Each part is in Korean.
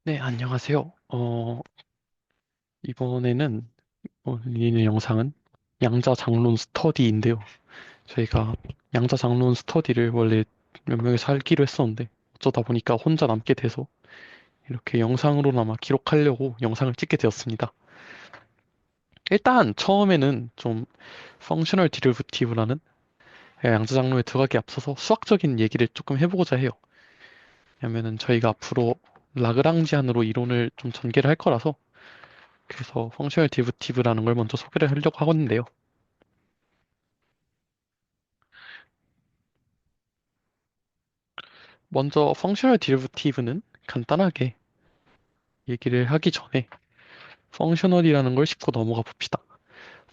네, 안녕하세요. 이번에는 올리는 영상은 양자 장론 스터디인데요. 저희가 양자 장론 스터디를 원래 몇 명이서 하기로 했었는데 어쩌다 보니까 혼자 남게 돼서 이렇게 영상으로나마 기록하려고 영상을 찍게 되었습니다. 일단 처음에는 좀 펑셔널 디리버티브라는 양자 장론에 들어가기 앞서서 수학적인 얘기를 조금 해보고자 해요. 왜냐면은 저희가 앞으로 라그랑지안으로 이론을 좀 전개를 할 거라서 그래서 펑셔널 디리버티브라는 걸 먼저 소개를 하려고 하겠는데요. 먼저 펑셔널 디리버티브는 간단하게 얘기를 하기 전에 펑셔널이라는 걸 짚고 넘어가 봅시다.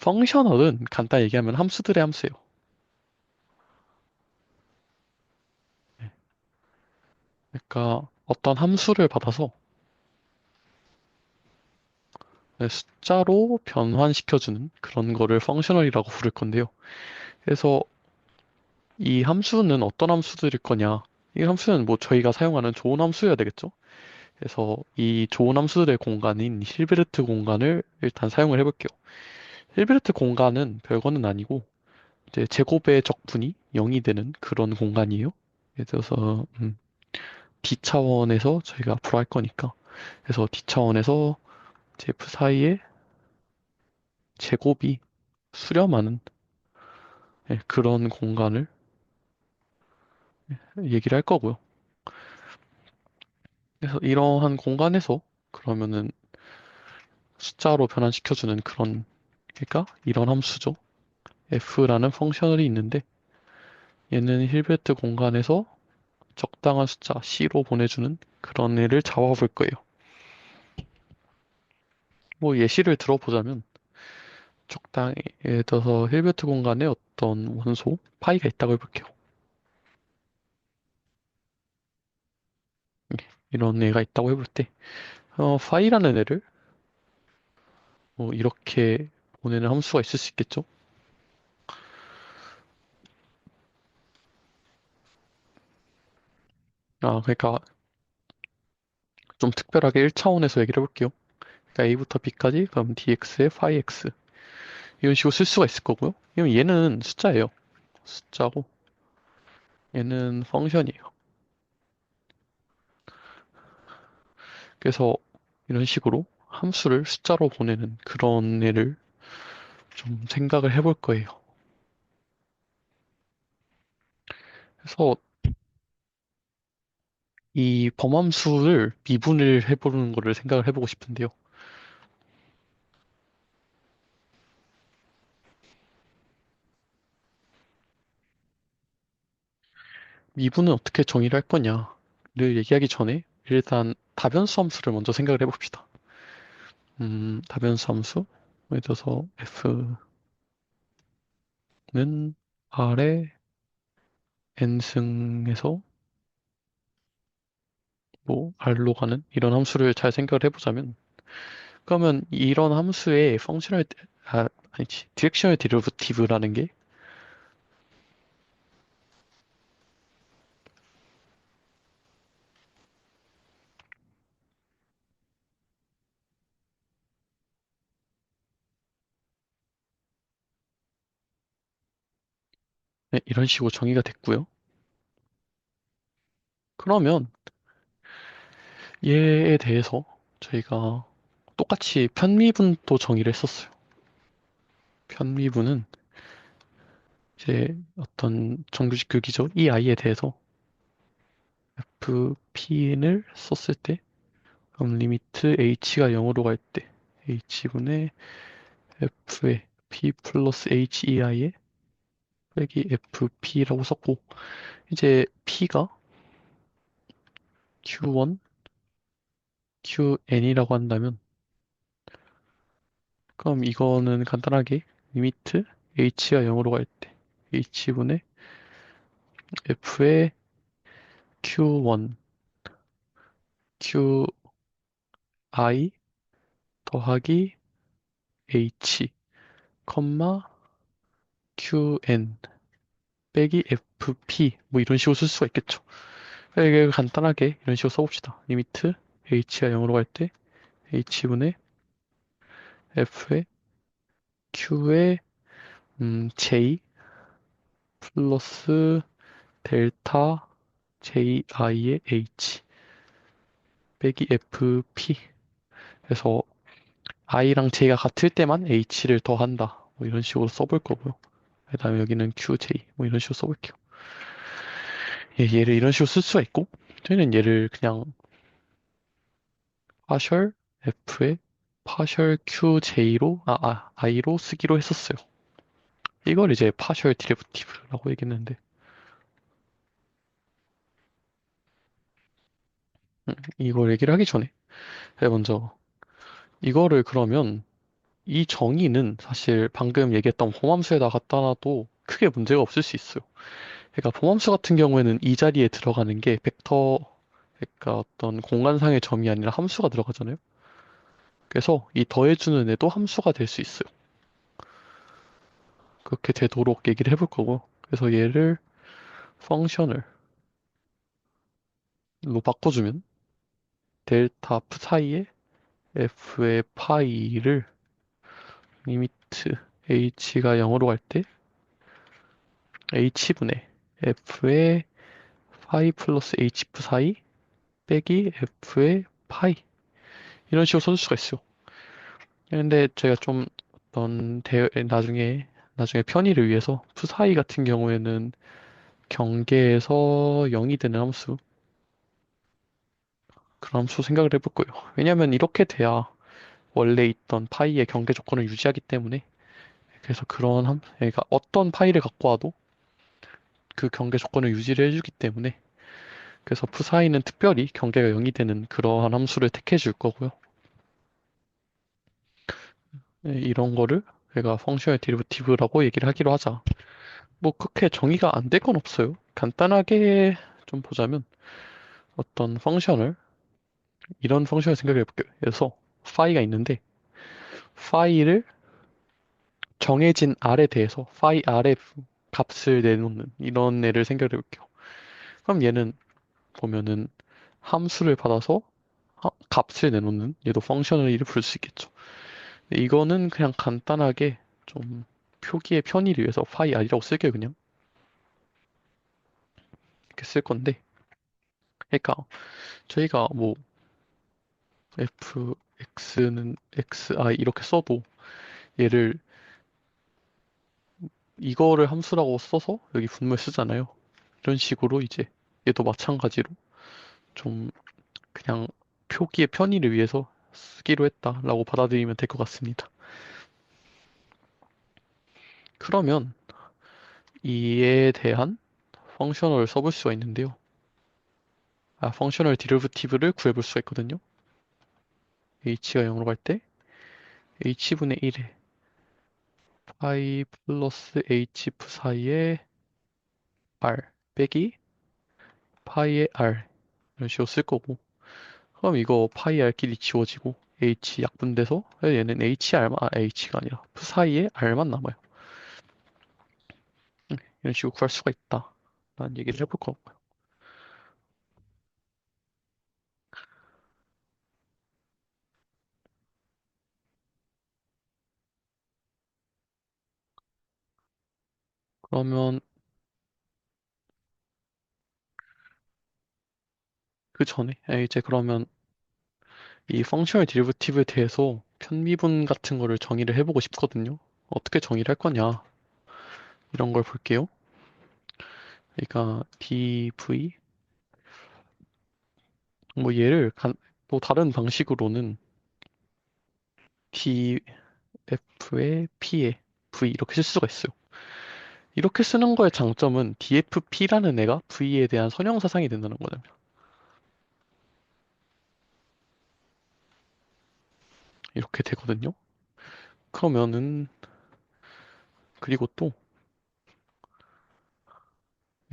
펑셔널은 간단히 얘기하면 함수들의 함수예요. 그러니까 어떤 함수를 받아서 숫자로 변환시켜주는 그런 거를 펑셔널이라고 부를 건데요. 그래서 이 함수는 어떤 함수들일 거냐? 이 함수는 뭐 저희가 사용하는 좋은 함수여야 되겠죠? 그래서 이 좋은 함수들의 공간인 힐베르트 공간을 일단 사용을 해볼게요. 힐베르트 공간은 별거는 아니고 이제 제곱의 적분이 0이 되는 그런 공간이에요. 예를 들어서 D 차원에서 저희가 앞으로 할 거니까 그래서 D 차원에서 F 사이의 제곱이 수렴하는 그런 공간을 얘기를 할 거고요. 그래서 이러한 공간에서 그러면은 숫자로 변환시켜주는 그런 그러니까 이런 함수죠. F라는 펑셔널이 있는데 얘는 힐베르트 공간에서 적당한 숫자 C로 보내주는 그런 애를 잡아볼 거예요. 뭐 예시를 들어보자면 적당히 예를 들어서 힐베르트 공간에 어떤 원소 파이가 있다고 해볼게요. 이런 애가 있다고 해볼 때 파이라는 애를 뭐 이렇게 보내는 함수가 있을 수 있겠죠. 그러니까 좀 특별하게 1차원에서 얘기를 해볼게요. 그러니까 A부터 B까지 그럼 dx에 phi x 이런 식으로 쓸 수가 있을 거고요. 왜냐면 얘는 숫자예요. 숫자고 얘는 펑션이에요. 그래서 이런 식으로 함수를 숫자로 보내는 그런 애를 좀 생각을 해볼 거예요. 그래서 이 범함수를 미분을 해보는 거를 생각을 해보고 싶은데요. 미분은 어떻게 정의를 할 거냐를 얘기하기 전에 일단 다변수 함수를 먼저 생각을 해봅시다. 다변수 함수 예를 들어서 f는 r의 n승에서 뭐 r로 가는 이런 함수를 잘 생각을 해보자면 그러면 이런 함수의 펑셔널 아니지 디렉셔널 데리버티브라는 게 이런 식으로 정의가 됐고요. 그러면 얘에 대해서 저희가 똑같이 편미분도 정의를 했었어요. 편미분은 이제 어떤 정규직 교기죠. 이 아이에 대해서 FPN을 썼을 때 그럼 리미트 h가 0으로 갈 때 h분의 f의 p 플러스 hei에 빼기 fp라고 썼고 이제 p가 q1, qn이라고 한다면 그럼 이거는 간단하게 리미트 h가 0으로 갈 때 h분의 f의 q1, qi 더하기 h, 컴마 qn 빼기 fp 뭐 이런 식으로 쓸 수가 있겠죠. 이게 간단하게 이런 식으로 써봅시다. 리미트 h가 0으로 갈 때 h분의 f의 q의 j 플러스 델타 ji의 h 빼기 fp. 그래서 i랑 j가 같을 때만 h를 더한다. 뭐 이런 식으로 써볼 거고요. 그다음에 여기는 qj 뭐 이런 식으로 써볼게요. 얘를 이런 식으로 쓸 수가 있고 저희는 얘를 그냥 파셜 f의 파셜 qj로 i로 쓰기로 했었어요. 이걸 이제 파셜 디리버티브라고 얘기했는데 이걸 얘기를 하기 전에 제가 먼저 이거를 그러면 이 정의는 사실 방금 얘기했던 범함수에다 갖다 놔도 크게 문제가 없을 수 있어요. 그러니까 범함수 같은 경우에는 이 자리에 들어가는 게 벡터, 그러니까 어떤 공간상의 점이 아니라 함수가 들어가잖아요. 그래서 이 더해주는 애도 함수가 될 수 있어요. 그렇게 되도록 얘기를 해볼 거고. 그래서 얘를 펑셔널로 바꿔주면 델타 F 사이에 f의 파이를 리미트 h가 0으로 갈 때 h분의 f의 파이 플러스 hf 사이 빼기 f의 파이 이런 식으로 써줄 수가 있어요. 근데 제가 좀 어떤 나중에 편의를 위해서 푸사이 같은 경우에는 경계에서 0이 되는 함수 그런 함수 생각을 해볼 거예요. 왜냐면 이렇게 돼야 원래 있던 파이의 경계 조건을 유지하기 때문에 그래서 그러니까 어떤 파이를 갖고 와도 그 경계 조건을 유지를 해주기 때문에 그래서 푸사이는 특별히 경계가 0이 되는 그러한 함수를 택해 줄 거고요. 네, 이런 거를 제가 펑셔널 디리버티브라고 얘기를 하기로 하자. 뭐 그렇게 정의가 안 될 건 없어요. 간단하게 좀 보자면 어떤 펑셔널 이런 펑션을 생각해 볼게요. 그래서 파이가 있는데 파이를 정해진 R에 대해서 파이 R의 값을 내놓는 이런 애를 생각해 볼게요. 그럼 얘는 보면은 함수를 받아서 값을 내놓는 얘도 펑셔널 이를 부를 수 있겠죠. 이거는 그냥 간단하게 좀 표기의 편의를 위해서 파이 R이라고 쓸게요. 그냥 이렇게 쓸 건데 그러니까 저희가 뭐 fx는 xi 이렇게 써도 얘를 이거를 함수라고 써서 여기 분모에 쓰잖아요. 이런 식으로 이제 얘도 마찬가지로 좀 그냥 표기의 편의를 위해서 쓰기로 했다라고 받아들이면 될 것 같습니다. 그러면 이에 대한 펑셔널을 써볼 수가 있는데요. 펑셔널 디리버티브를 구해볼 수가 있거든요. h가 0으로 갈 때 h분의 1에 파이 플러스 hf 사이에 r 빼기 파이의 r 이런 식으로 쓸 거고 그럼 이거 파이 r끼리 지워지고 h 약분돼서 얘는 h가 아니라 그 사이에 r만 남아요. 이런 식으로 구할 수가 있다. 라는 얘기를 해볼 거고요. 그러면 그 전에 이제 그러면 이 펑셔널 디리버티브에 대해서 편미분 같은 거를 정의를 해보고 싶거든요. 어떻게 정의를 할 거냐 이런 걸 볼게요. 그러니까 dv 뭐 얘를 또 다른 방식으로는 df의 p의 v 이렇게 쓸 수가 있어요. 이렇게 쓰는 거의 장점은 dfp라는 애가 v에 대한 선형사상이 된다는 거잖아요. 이렇게 되거든요. 그러면은 그리고 또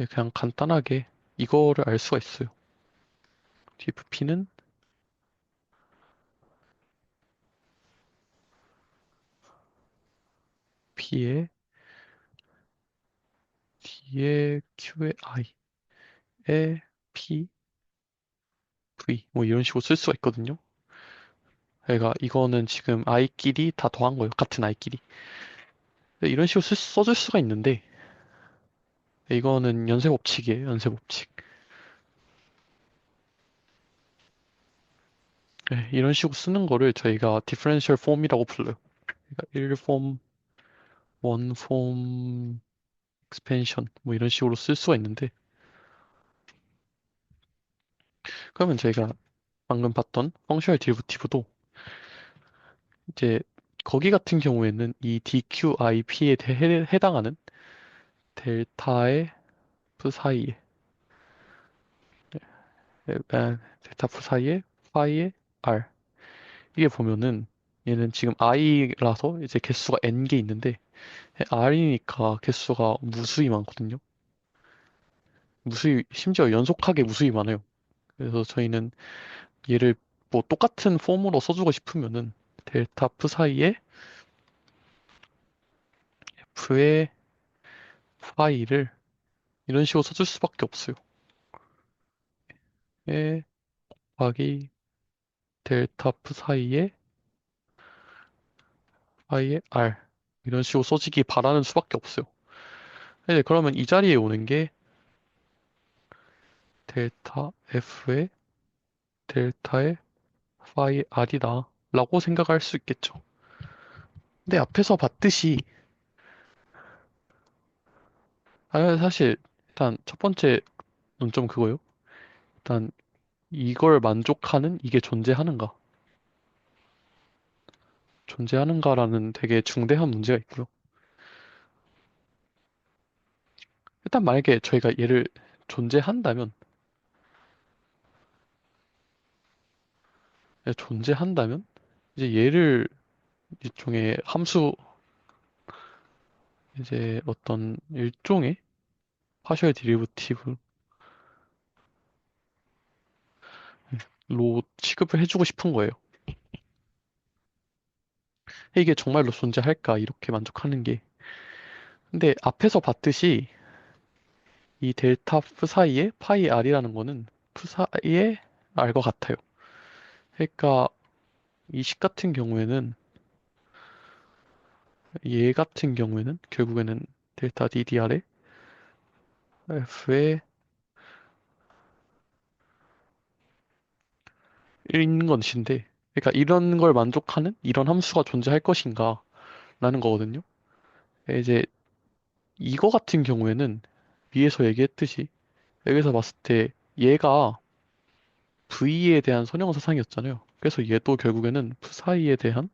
그냥 간단하게 이거를 알 수가 있어요. dfp는 p의 d의 q의 i의 p v 뭐 이런 식으로 쓸 수가 있거든요. 그러니까 이거는 지금 i끼리 다 더한 거예요. 같은 i끼리. 이런 식으로 써줄 수가 있는데 이거는 연쇄 법칙이에요. 연쇄 법칙. 네, 이런 식으로 쓰는 거를 저희가 differential form이라고 불러요. 그러니까 1폼, 1폼, expansion 뭐 이런 식으로 쓸 수가 있는데 그러면 저희가 방금 봤던 펑셔널 디리버티브도 이제 거기 같은 경우에는 이 DQIP에 해당하는 델타의 F 사이에 델타 F 사이에 파이의 R 이게 보면은 얘는 지금 i라서 이제 개수가 n 개 있는데 r이니까 개수가 무수히 많거든요. 무수히 심지어 연속하게 무수히 많아요. 그래서 저희는 얘를 뭐 똑같은 폼으로 써주고 싶으면은 델타 F 사이에 F의 파이를 이런 식으로 써줄 수밖에 없어요. 에 곱하기 델타 F 사이에 파이의 R 이런 식으로 써지기 바라는 수밖에 없어요. 이제 그러면 이 자리에 오는 게 델타 F의 델타의 파이 R이다 라고 생각할 수 있겠죠. 근데 앞에서 봤듯이 사실 일단 첫 번째 논점 그거요. 일단 이걸 만족하는 이게 존재하는가라는 되게 중대한 문제가 있고요. 일단 만약에 저희가 얘를 존재한다면 존재한다면 이제 얘를 일종의 함수 이제 어떤 일종의 파셜 디리버티브로 취급을 해주고 싶은 거예요. 이게 정말로 존재할까 이렇게 만족하는 게. 근데 앞에서 봤듯이 이 델타 F 사이에 파이 R이라는 거는 F 사이에 R과 같아요. 그러니까 이 식 같은 경우에는 얘 같은 경우에는 결국에는 델타 DDR에 F의 1인 것인데 그러니까 이런 걸 만족하는 이런 함수가 존재할 것인가 라는 거거든요. 이제 이거 같은 경우에는 위에서 얘기했듯이 여기서 봤을 때 얘가 V에 대한 선형사상이었잖아요. 그래서 얘도 결국에는 F 사이에 대한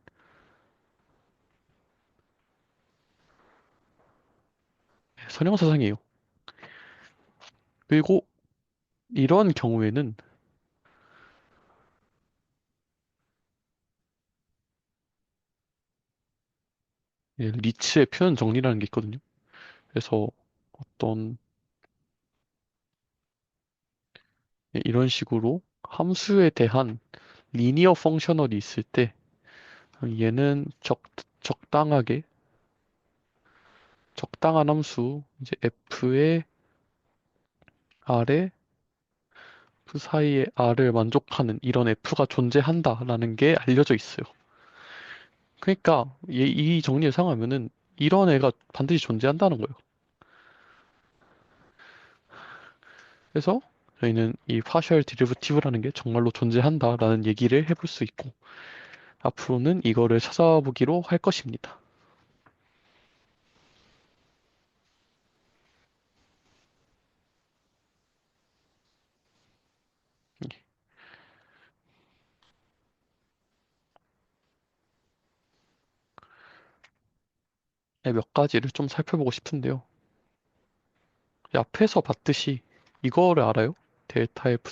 선형사상이에요. 그리고 이런 경우에는 리츠의 표현 정리라는 게 있거든요. 그래서 어떤 이런 식으로 함수에 대한 리니어 펑셔널이 있을 때 얘는 적당하게 적당한 함수 이제 f의 r에 f 사이의 r을 만족하는 이런 f가 존재한다라는 게 알려져 있어요. 그러니까 이 정리를 상하면은 이런 애가 반드시 존재한다는 거예요. 그래서 저희는 이 파셜 디리버티브라는 게 정말로 존재한다라는 얘기를 해볼 수 있고 앞으로는 이거를 찾아보기로 할 것입니다. 네, 몇 가지를 좀 살펴보고 싶은데요. 앞에서 봤듯이 이거를 알아요? 델타 F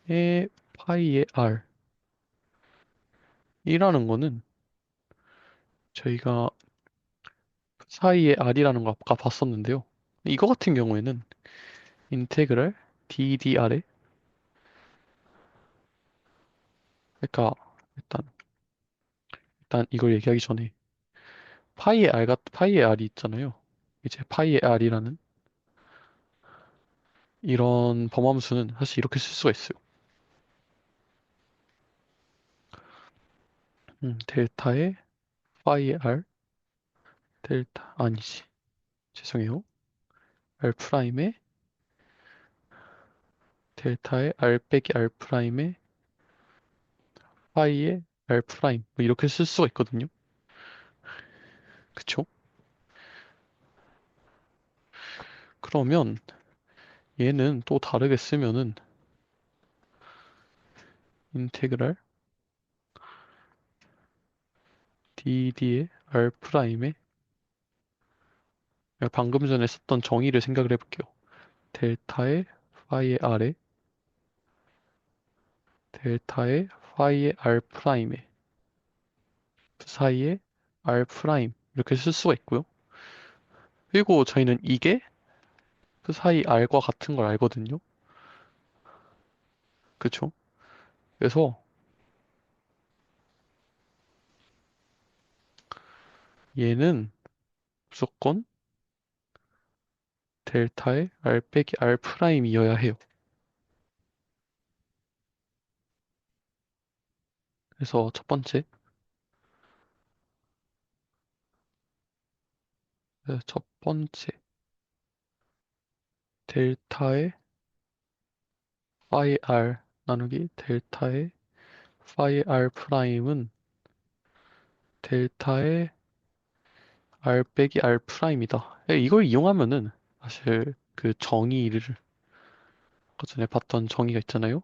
사이의 파이의 R 이라는 거는 저희가 사이의 R이라는 거 아까 봤었는데요. 이거 같은 경우에는 인테그랄 DDR에 그러니까 일단 이걸 얘기하기 전에 파이의 R이 있잖아요. 이제 파이의 R이라는 이런 범함수는 사실 이렇게 쓸 수가 있어요. 델타의 파이의 r, 델타, 아니지. 죄송해요. r 프라임의 델타의 r 빼기 r 프라임의 파이의 r 프라임. 뭐 이렇게 쓸 수가 있거든요. 그쵸? 그러면 얘는 또 다르게 쓰면은 인테그랄 dd의 r 프라임의 방금 전에 썼던 정의를 생각을 해볼게요. 델타의 파이의 r에 델타의 파이의 r 프라임에 그 사이에 r 프라임 이렇게 쓸 수가 있고요. 그리고 저희는 이게 그 사이 r과 같은 걸 알거든요. 그쵸? 그래서 얘는 무조건 델타의 r 빼기 r 프라임이어야 해요. 그래서 첫 번째 델타의 파이 r 나누기 델타의 파이 r 프라임은 델타의 r 빼기 r 프라임이다. 이걸 이용하면은 사실 그 정의를 아까 전에 봤던 정의가 있잖아요.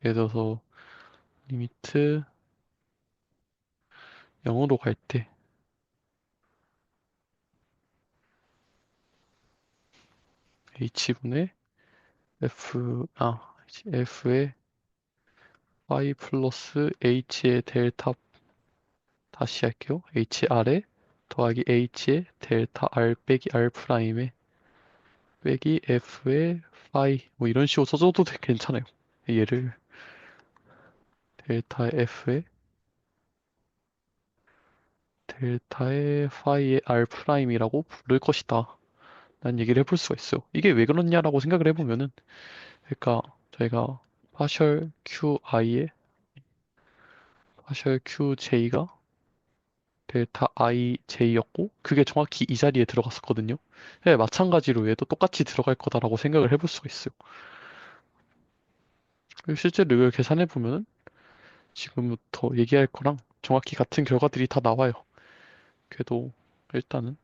예를 들어서 리미트 0으로 갈 때 h분의 f의 y 플러스 h의 델타 다시 할게요. hr에 더하기 h의 델타 r 빼기 r 프라임에 빼기 f의 phi 뭐 이런 식으로 써줘도 괜찮아요. 얘를 델타 f의 델타의 phi의 r 프라임이라고 부를 것이다. 라는 얘기를 해볼 수가 있어요. 이게 왜 그렇냐라고 생각을 해보면은 그러니까 저희가 파셜 QI의 파셜 QJ가 델타 IJ였고 그게 정확히 이 자리에 들어갔었거든요. 네, 마찬가지로 얘도 똑같이 들어갈 거다라고 생각을 해볼 수가 있어요. 그리고 실제로 이걸 계산해 보면은 지금부터 얘기할 거랑 정확히 같은 결과들이 다 나와요. 그래도 일단은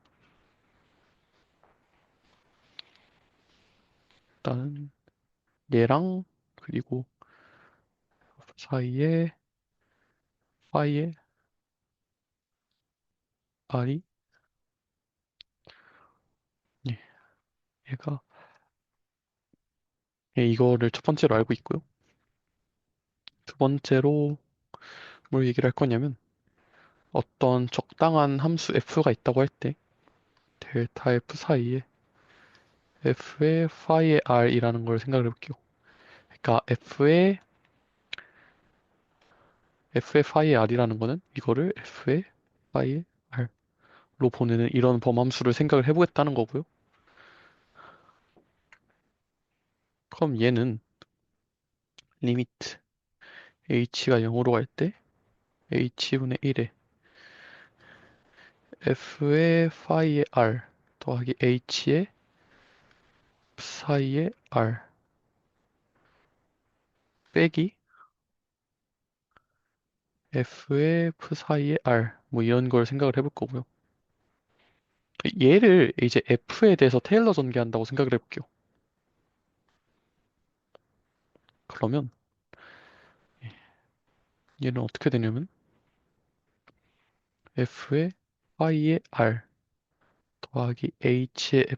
일단은 얘랑 그리고 사이에 파이의 R이 예, 얘가 이거를 첫 번째로 알고 있고요. 두 번째로 뭘 얘기를 할 거냐면 어떤 적당한 함수 f가 있다고 할 때 델타 f 사이에 f의 phi의 r이라는 걸 생각을 해볼게요. 그러니까 f의 phi의 r이라는 거는 이거를 f의 phi의 r로 보내는 이런 범함수를 생각을 해보겠다는 거고요. 그럼 얘는 리미트 h가 0으로 갈 때 h분의 1에 f의 phi의 r 더하기 h의 psi의 r 빼기 f의 psi의 r 뭐 이런 걸 생각을 해볼 거고요. 얘를 이제 f에 대해서 테일러 전개한다고 생각을 해볼게요. 그러면 얘는 어떻게 되냐면 f의 phi의 r 더하기 h의 f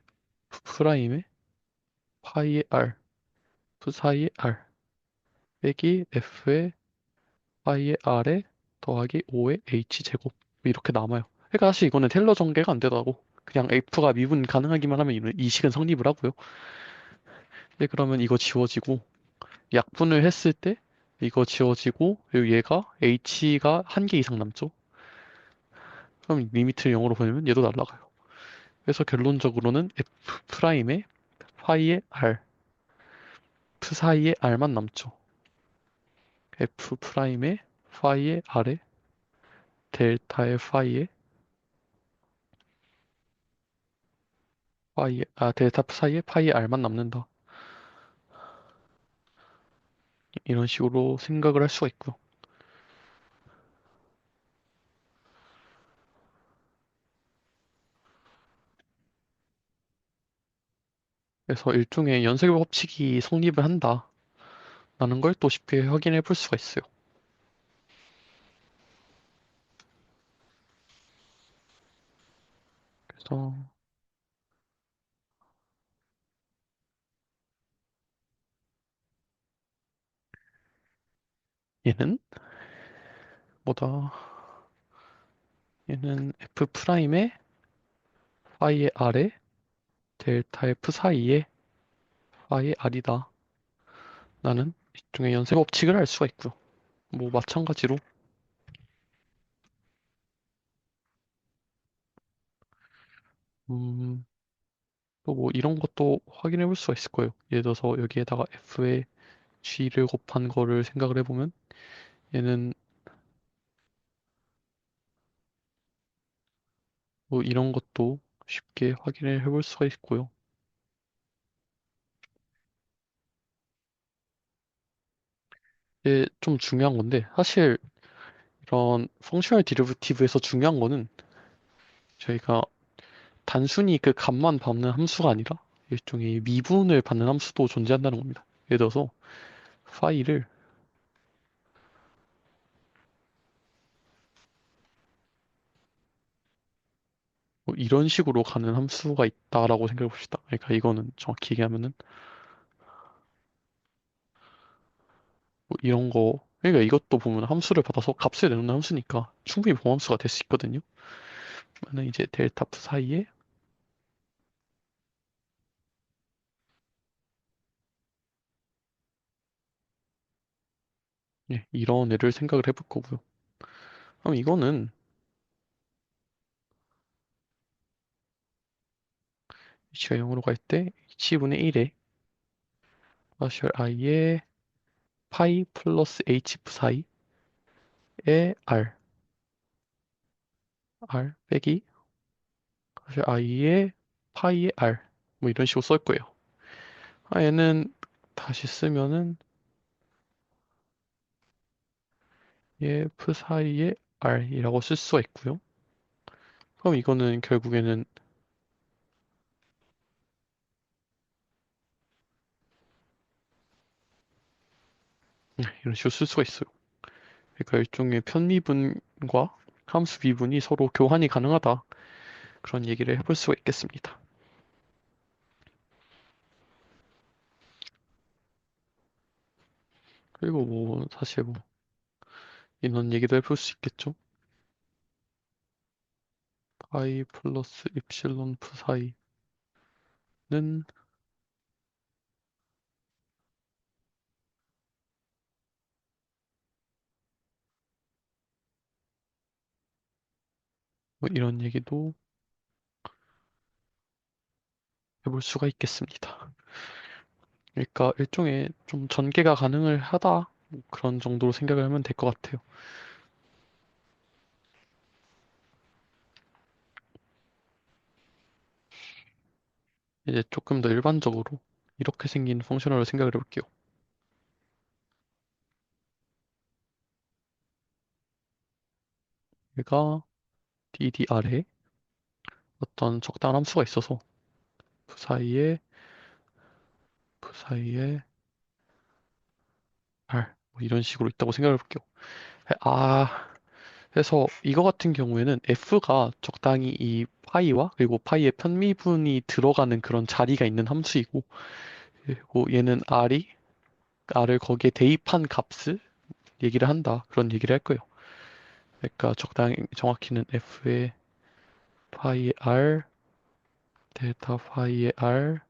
프라임의 phi의 r psi의 r 빼기 f의 phi의 r에 더하기 5의 h 제곱 이렇게 남아요. 그러니까 사실 이거는 테일러 전개가 안 되더라고. 그냥 f가 미분 가능하기만 하면 이 식은 성립을 하고요. 근데 그러면 이거 지워지고 약분을 했을 때 이거 지워지고 그리고 얘가 h가 한 개 이상 남죠. 그럼 리미트를 0으로 보내면 얘도 날라가요. 그래서 결론적으로는 f 프라임의 파이의 r, f 사이의 r만 남죠. f 프라임의 파이의 r에 델타의 델타 사이에 파이의 r만 남는다. 이런 식으로 생각을 할 수가 있고요. 그래서 일종의 연쇄 법칙이 성립을 한다라는 걸 또 쉽게 확인해 볼 수가 있어요. 그래서 얘는 뭐다? 얘는 f 프라임의 파이의 r에 델타 f 사이에 파이의 r이다. 나는 일종의 연쇄 법칙을 알 수가 있고요. 뭐 마찬가지로 음, 또 뭐 이런 것도 확인해 볼 수가 있을 거예요. 예를 들어서 여기에다가 f에 g를 곱한 거를 생각을 해보면 얘는 뭐 이런 것도 쉽게 확인을 해볼 수가 있고요. 이게 좀 중요한 건데 사실 이런 펑셔널 디리버티브에서 중요한 거는 저희가 단순히 그 값만 받는 함수가 아니라 일종의 미분을 받는 함수도 존재한다는 겁니다. 예를 들어서 파이를 뭐 이런 식으로 가는 함수가 있다라고 생각해 봅시다. 그러니까 이거는 정확히 얘기하면은 뭐 이런 거 그러니까 이것도 보면 함수를 받아서 값을 내놓는 함수니까 충분히 봉함수가 될 수 있거든요. 그러면 이제 델타 F 사이에 예, 이런 애를 생각을 해볼 거고요. 그럼 이거는 h가 0으로 갈 때 h분의 1에 파셜 i의 파이 플러스 hf 사이에 r 빼기 파셜 i의 파이의 r 뭐 이런 식으로 쓸 거예요. 얘는 다시 쓰면은 f 사이의 r이라고 쓸 수가 있고요. 그럼 이거는 결국에는 이런 식으로 쓸 수가 있어요. 그러니까 일종의 편미분과 함수 미분이 서로 교환이 가능하다. 그런 얘기를 해볼 수가 있겠습니다. 그리고 뭐 사실 뭐 이런 얘기도 해볼 수 있겠죠. 파이 플러스 입실론 프 사이는 뭐 이런 얘기도 해볼 수가 있겠습니다. 그러니까 일종의 좀 전개가 가능을 하다. 뭐 그런 정도로 생각을 하면 될 것 같아요. 이제 조금 더 일반적으로 이렇게 생긴 펑셔널을 생각을 해볼게요. 얘가 DDR에 어떤 적당한 함수가 있어서 그 사이에 그 사이에 R 뭐 이런 식으로 있다고 생각을 해볼게요. 그래서 이거 같은 경우에는 F가 적당히 이 파이와 그리고 파이의 편미분이 들어가는 그런 자리가 있는 함수이고 그리고 얘는 R을 거기에 대입한 값을 얘기를 한다. 그런 얘기를 할 거예요. 그러니까 적당히 정확히는 F의 파이의 R 델타 파이의 R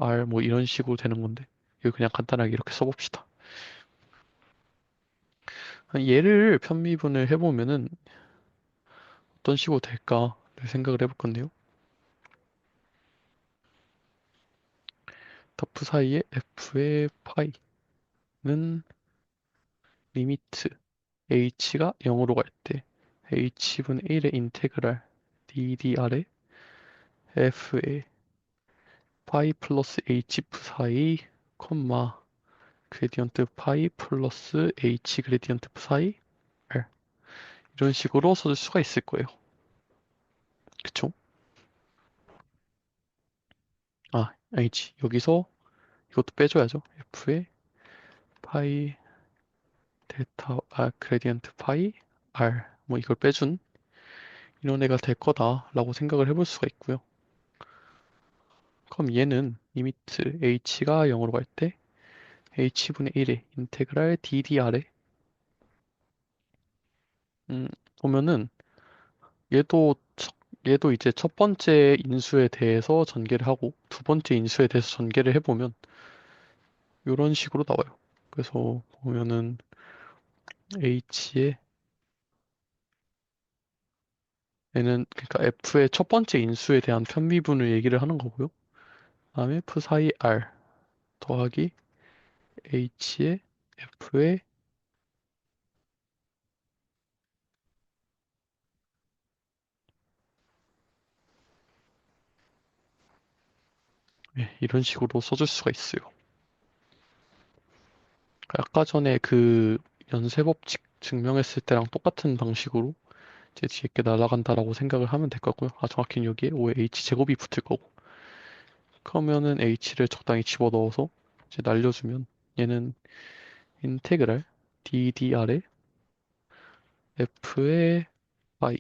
R 뭐 이런 식으로 되는 건데 이거 그냥 간단하게 이렇게 써봅시다. 얘를 편미분을 해보면은 어떤 식으로 될까를 생각을 해볼 건데요. 터프 사이에 f의 파이는 리미트 h가 0으로 갈 때 h분의 1의 인테그랄 ddr에 f의 파이 플러스 hf 사이 콤마 그레디언트 파이 플러스 h 그레디언트 사이 r 이런 식으로 써줄 수가 있을 거예요. 그쵸? 아, 아니지. 여기서 이것도 빼줘야죠. f의 파이 델타 그레디언트 파이 r 뭐 이걸 빼준 이런 애가 될 거다라고 생각을 해볼 수가 있고요. 그럼 얘는 리미트 h가 0으로 갈 때 h분의 1의 인테그랄 ddr에 보면은 얘도 얘도 이제 첫 번째 인수에 대해서 전개를 하고 두 번째 인수에 대해서 전개를 해보면 이런 식으로 나와요. 그래서 보면은 h의 얘는 그러니까 f의 첫 번째 인수에 대한 편미분을 얘기를 하는 거고요. 그다음에 f 사이 r 더하기 h의 f의 이런 식으로 써줄 수가 있어요. 아까 전에 그 연쇄법칙 증명했을 때랑 똑같은 방식으로 이제 뒤에 게 날아간다라고 생각을 하면 될 거고요. 아, 정확히는 여기에 5의 h 제곱이 붙을 거고. 그러면은 h를 적당히 집어넣어서 이제 날려주면 얘는 인테그랄 ddr에 f의 파이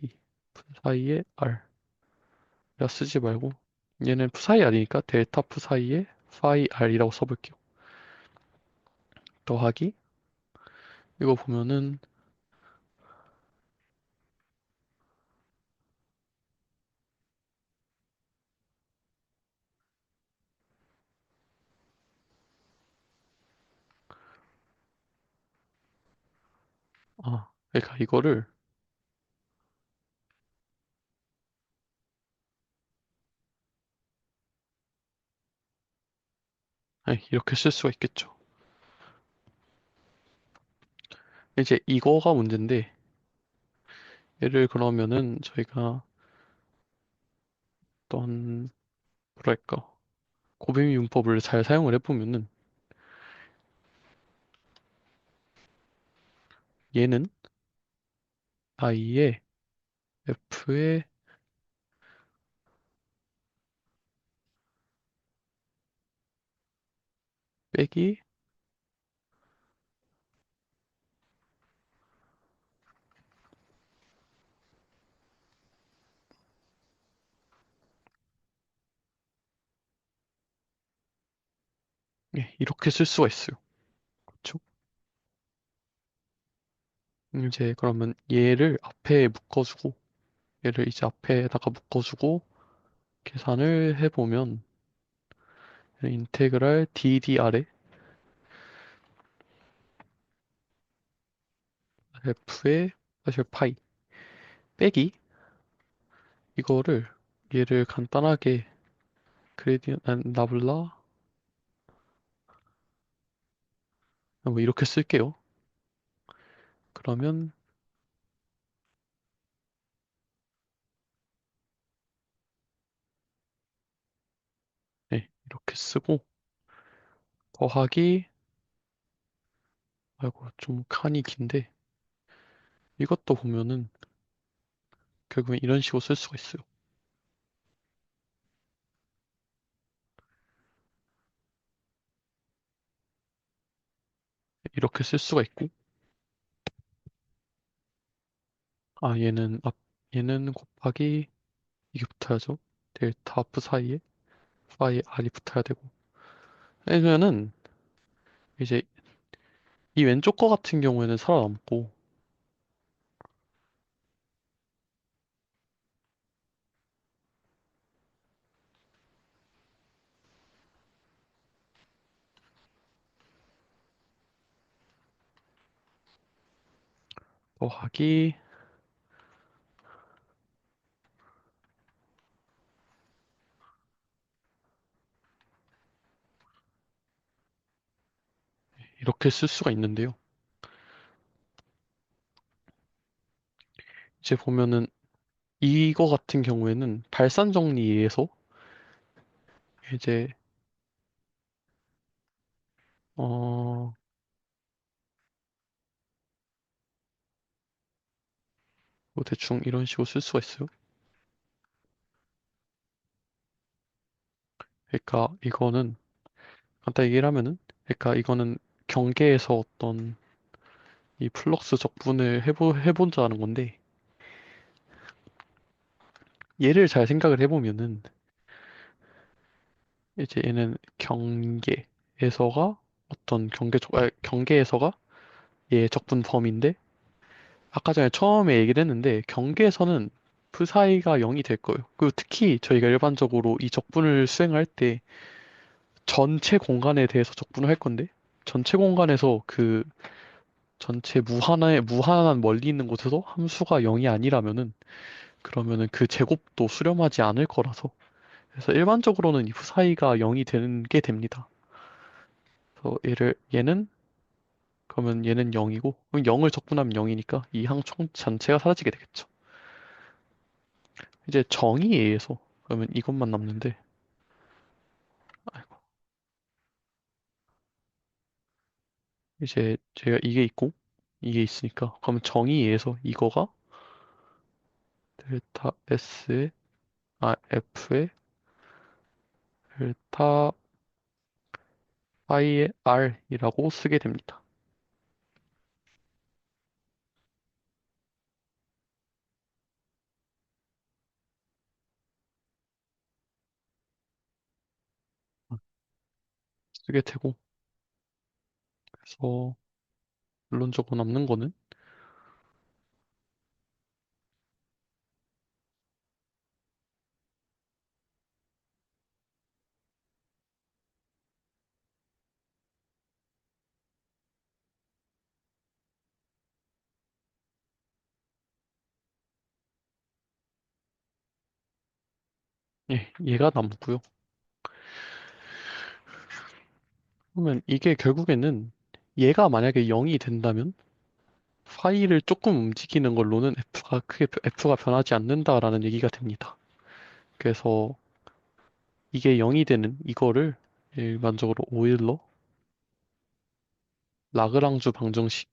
사이에 r 야 쓰지 말고 얘는 사이 r이니까 델타 프 사이에 파이 r이라고 써볼게요. 더하기 이거 보면은 그러니까 이거를 이렇게 쓸 수가 있겠죠. 이제 이거가 문제인데 얘를 그러면은 저희가 어떤 뭐랄까 고배미 문법을 잘 사용을 해보면은 얘는 i의 f의 빼기 이렇게 쓸 수가 있어요. 그렇죠? 이제 그러면 얘를 앞에 묶어주고 얘를 이제 앞에다가 묶어주고 계산을 해보면 인테그랄 ddr에 f의 사실 파이 빼기 이거를 얘를 간단하게 그레디언 나블라 뭐 이렇게 쓸게요. 그러면 이렇게 쓰고 더하기 아이고 좀 칸이 긴데 이것도 보면은 결국엔 이런 식으로 쓸 수가 있어요. 이렇게 쓸 수가 있고 얘는 얘는 곱하기 이게 붙어야죠. 델타 F 사이에 파이 R이 붙어야 되고 그러면은 이제 이 왼쪽 거 같은 경우에는 살아남고 더하기 이렇게 쓸 수가 있는데요. 이제 보면은 이거 같은 경우에는 발산 정리에서 이제 어, 뭐 대충 이런 식으로 쓸 수가 있어요. 그러니까 이거는 간단히 얘기를 하면은 그러니까 이거는 경계에서 어떤 이 플럭스 적분을 해본다는 건데 얘를 잘 생각을 해보면은 이제 얘는 경계에서가 어떤 경계에서가 얘 적분 범위인데 아까 전에 처음에 얘기를 했는데 경계에서는 p시가 0이 될 거예요. 그리고 특히 저희가 일반적으로 이 적분을 수행할 때 전체 공간에 대해서 적분을 할 건데 전체 공간에서 그 전체 무한한 멀리 있는 곳에서 함수가 0이 아니라면은 그러면은 그 제곱도 수렴하지 않을 거라서 그래서 일반적으로는 이 p시가 0이 되는 게 됩니다. 그래서 얘는 그러면 얘는 0이고 0을 적분하면 0이니까 이 항총 전체가 사라지게 되겠죠. 이제 정의에 의해서 그러면 이것만 남는데 아이고, 이제 제가 이게 있고 이게 있으니까 그러면 정의에 의해서 이거가 델타 S의 F의 델타 I의 R이라고 쓰게 됩니다. 쓰게 되고 그래서 결론적으로 남는 거는 예, 얘가 남고요. 그러면 이게 결국에는 얘가 만약에 0이 된다면 파이를 조금 움직이는 걸로는 F가 변하지 않는다라는 얘기가 됩니다. 그래서 이게 0이 되는 이거를 일반적으로 오일러 라그랑주 방정식이라고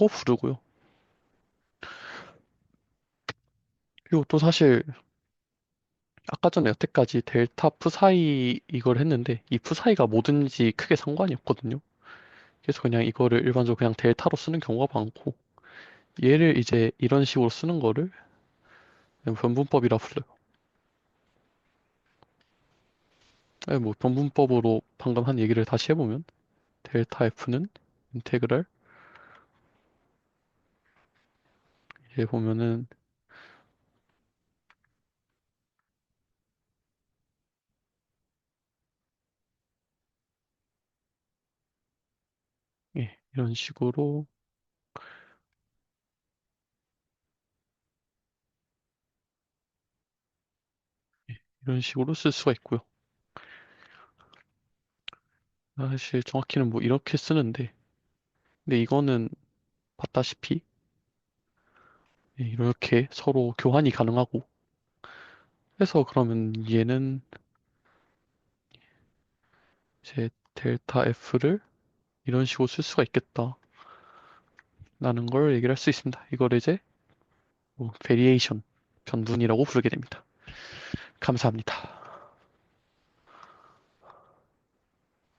부르고요. 그리고 또 사실 아까 전에 여태까지 델타 푸사이 이걸 했는데 이 푸사이가 뭐든지 크게 상관이 없거든요. 그래서 그냥 이거를 일반적으로 그냥 델타로 쓰는 경우가 많고 얘를 이제 이런 식으로 쓰는 거를 그냥 변분법이라 불러요. 뭐 변분법으로 방금 한 얘기를 다시 해보면 델타 F는 인테그랄 이제 보면은 예, 이런 식으로 쓸 수가 있고요. 사실 정확히는 뭐 이렇게 쓰는데 근데 이거는 봤다시피 예, 이렇게 서로 교환이 가능하고 해서 그러면 얘는 이제 델타 F를 이런 식으로 쓸 수가 있겠다라는 걸 얘기를 할 수 있습니다. 이걸 이제 뭐 베리에이션 변분이라고 부르게 됩니다. 감사합니다.